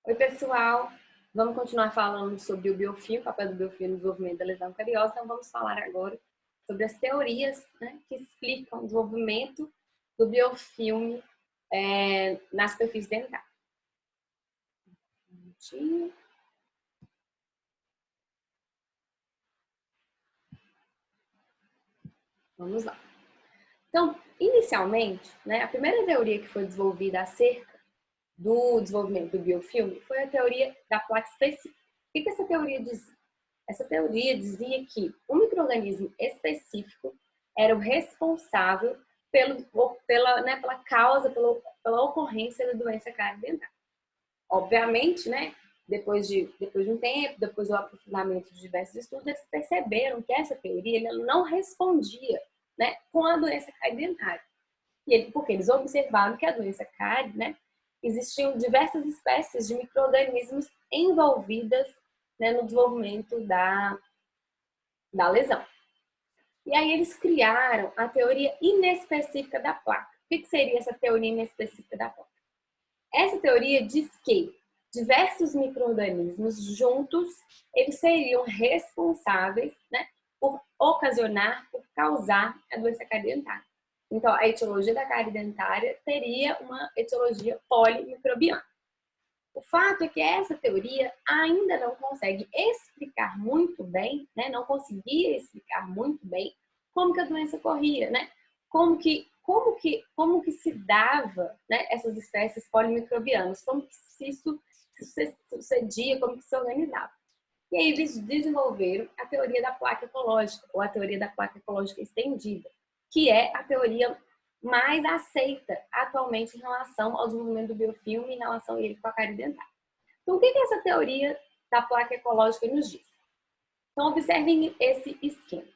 Oi, pessoal! Vamos continuar falando sobre o biofilme, o papel do biofilme no desenvolvimento da lesão cariosa. Então, vamos falar agora sobre as teorias, né, que explicam o desenvolvimento do biofilme na superfície dentária. Vamos lá. Então, inicialmente, né, a primeira teoria que foi desenvolvida acerca do desenvolvimento do biofilme foi a teoria da placa específica. O que essa teoria dizia? Essa teoria dizia que um micro-organismo específico era o responsável pela causa, pela ocorrência da doença cárie-dentária. Obviamente, né, depois de um tempo, depois do aprofundamento de diversos estudos, eles perceberam que essa teoria não respondia, né, com a doença cárie-dentária. Porque eles observaram que a doença cárie, né, existiam diversas espécies de micro-organismos envolvidas, né, no desenvolvimento da lesão. E aí eles criaram a teoria inespecífica da placa. O que seria essa teoria inespecífica da placa? Essa teoria diz que diversos micro-organismos juntos, eles seriam responsáveis, né, por ocasionar, por causar a doença cárie-dentária. Então, a etiologia da cárie dentária teria uma etiologia polimicrobiana. O fato é que essa teoria ainda não consegue explicar muito bem, né? Não conseguia explicar muito bem como que a doença corria, né? Como que se dava, né, essas espécies polimicrobianas, como que isso sucedia, como que se organizava. E aí eles desenvolveram a teoria da placa ecológica, ou a teoria da placa ecológica estendida, que é a teoria mais aceita atualmente em relação ao desenvolvimento do biofilme, em relação a ele com a cárie dentária. Então, o que essa teoria da placa ecológica nos diz? Então, observem esse esquema.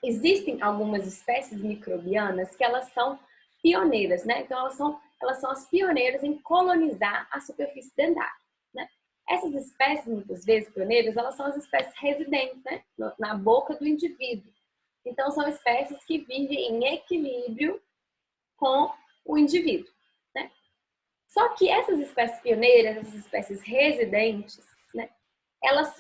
Existem algumas espécies microbianas que elas são pioneiras, né? Então, elas são as pioneiras em colonizar a superfície dentária, né? Essas espécies, muitas vezes pioneiras, elas são as espécies residentes, né, na boca do indivíduo. Então, são espécies que vivem em equilíbrio com o indivíduo, né? Só que essas espécies pioneiras, essas espécies residentes, né, elas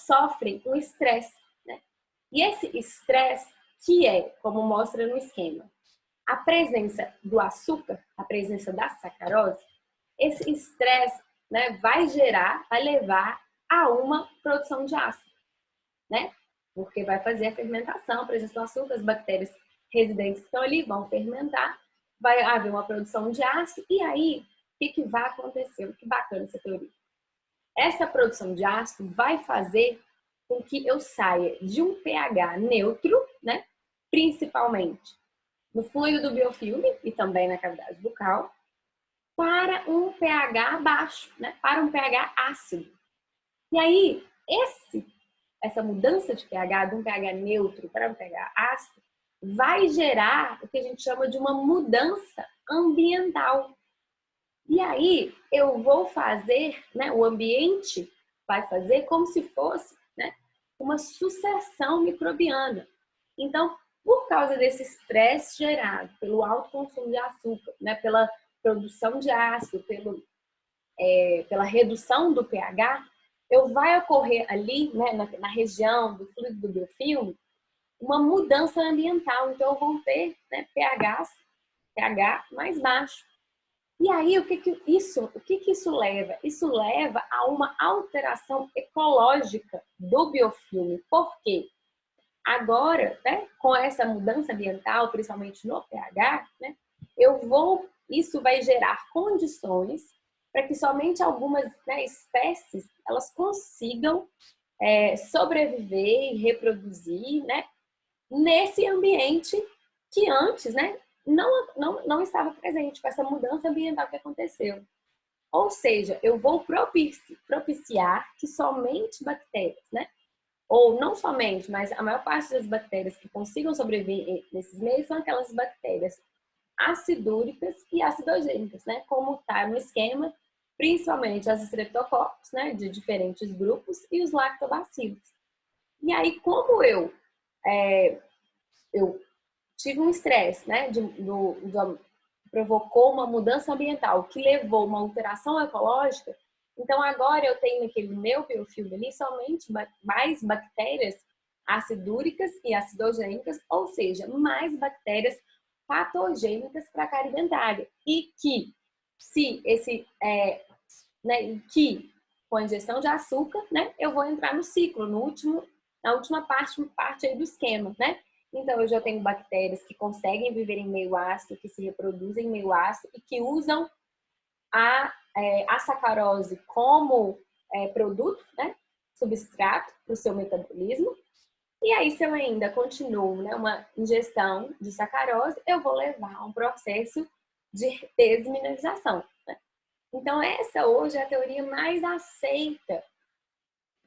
sofrem um estresse, né? E esse estresse que é, como mostra no esquema, a presença do açúcar, a presença da sacarose, esse estresse, né, vai levar a uma produção de ácido, né? Porque vai fazer a fermentação, a presença do açúcar, as bactérias residentes que estão ali vão fermentar, vai haver uma produção de ácido, e aí, o que vai acontecer? Que bacana essa teoria. Essa produção de ácido vai fazer com que eu saia de um pH neutro, né, principalmente no fluido do biofilme e também na cavidade bucal, para um pH baixo, né, para um pH ácido. E aí, essa mudança de pH, de um pH neutro para um pH ácido, vai gerar o que a gente chama de uma mudança ambiental. E aí, eu vou fazer, né, o ambiente vai fazer como se fosse, né, uma sucessão microbiana. Então, por causa desse estresse gerado pelo alto consumo de açúcar, né, pela produção de ácido, pela redução do pH, vai ocorrer ali, né, na região do fluido do biofilme, uma mudança ambiental. Então, eu vou ter, né, pH mais baixo. E aí, o que isso leva? Isso leva a uma alteração ecológica do biofilme. Por quê? Agora, né, com essa mudança ambiental, principalmente no pH, né, isso vai gerar condições para que somente algumas, né, espécies elas consigam sobreviver e reproduzir, né, nesse ambiente que antes, né, não estava presente, com essa mudança ambiental que aconteceu. Ou seja, eu vou propiciar que somente bactérias, né, ou não somente, mas a maior parte das bactérias que consigam sobreviver nesses meios são aquelas bactérias acidúricas e acidogênicas, né? Como está no esquema, principalmente as streptococcus, né, de diferentes grupos, e os lactobacilos. E aí, como eu tive um estresse, né, provocou uma mudança ambiental, que levou uma alteração ecológica, então agora eu tenho naquele meu biofilme ali somente mais bactérias acidúricas e acidogênicas, ou seja, mais bactérias patogênicas para a cárie dentária. E que, se esse, que com a ingestão de açúcar, né, eu vou entrar no ciclo, na última parte aí do esquema, né? Então, eu já tenho bactérias que conseguem viver em meio ácido, que se reproduzem em meio ácido e que usam a sacarose como produto, né, substrato para o seu metabolismo. E aí, se eu ainda continuo, né, uma ingestão de sacarose, eu vou levar a um processo de desmineralização. Né? Então, essa hoje é a teoria mais aceita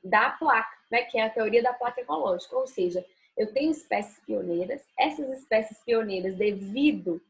da placa, né, que é a teoria da placa ecológica. Ou seja, eu tenho espécies pioneiras, essas espécies pioneiras, devido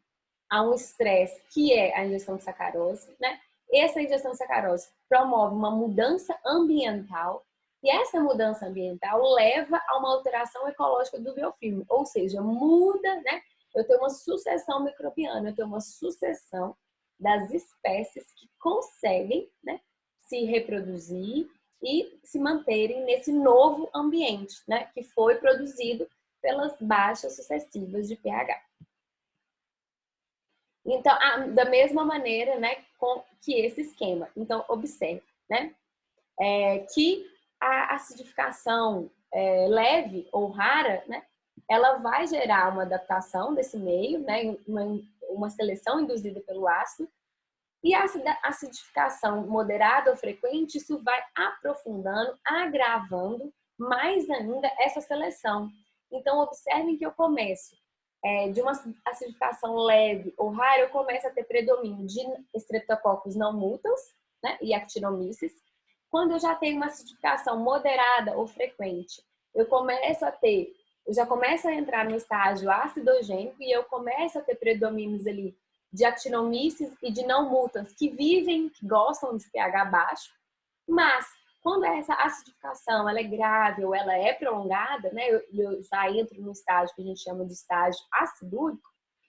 a um estresse que é a ingestão de sacarose, né? Essa ingestão de sacarose promove uma mudança ambiental e essa mudança ambiental leva a uma alteração ecológica do biofilme, ou seja, muda, né? Eu tenho uma sucessão microbiana, eu tenho uma sucessão das espécies que conseguem, né, se reproduzir e se manterem nesse novo ambiente, né, que foi produzido pelas baixas sucessivas de pH. Então, da mesma maneira, né, que esse esquema. Então, observe, né, que a acidificação leve ou rara, né, ela vai gerar uma adaptação desse meio, né, uma seleção induzida pelo ácido, e a acidificação moderada ou frequente, isso vai aprofundando, agravando mais ainda essa seleção. Então, observem que eu começo de uma acidificação leve ou rara, eu começo a ter predomínio de Streptococcus não mutans, né, e Actinomyces. Quando eu já tenho uma acidificação moderada ou frequente, eu já começo a entrar no estágio acidogênico e eu começo a ter predomínios ali de Actinomyces e de não mutans que vivem, que gostam de pH baixo, mas quando essa acidificação ela é grave ou ela é prolongada, né, eu já entro no estágio que a gente chama de estágio acidúrico,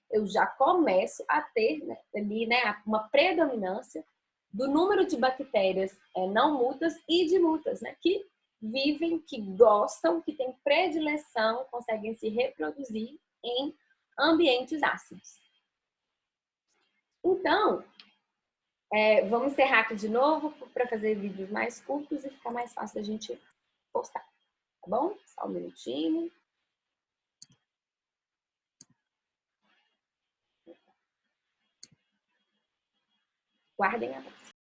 eu já começo a ter, né, ali, né, uma predominância do número de bactérias não mutas e de mutas, né, que vivem, que gostam, que têm predileção, conseguem se reproduzir em ambientes ácidos. Então, vamos encerrar aqui de novo para fazer vídeos mais curtos e ficar mais fácil a gente postar, tá bom? Só um minutinho. Guardem a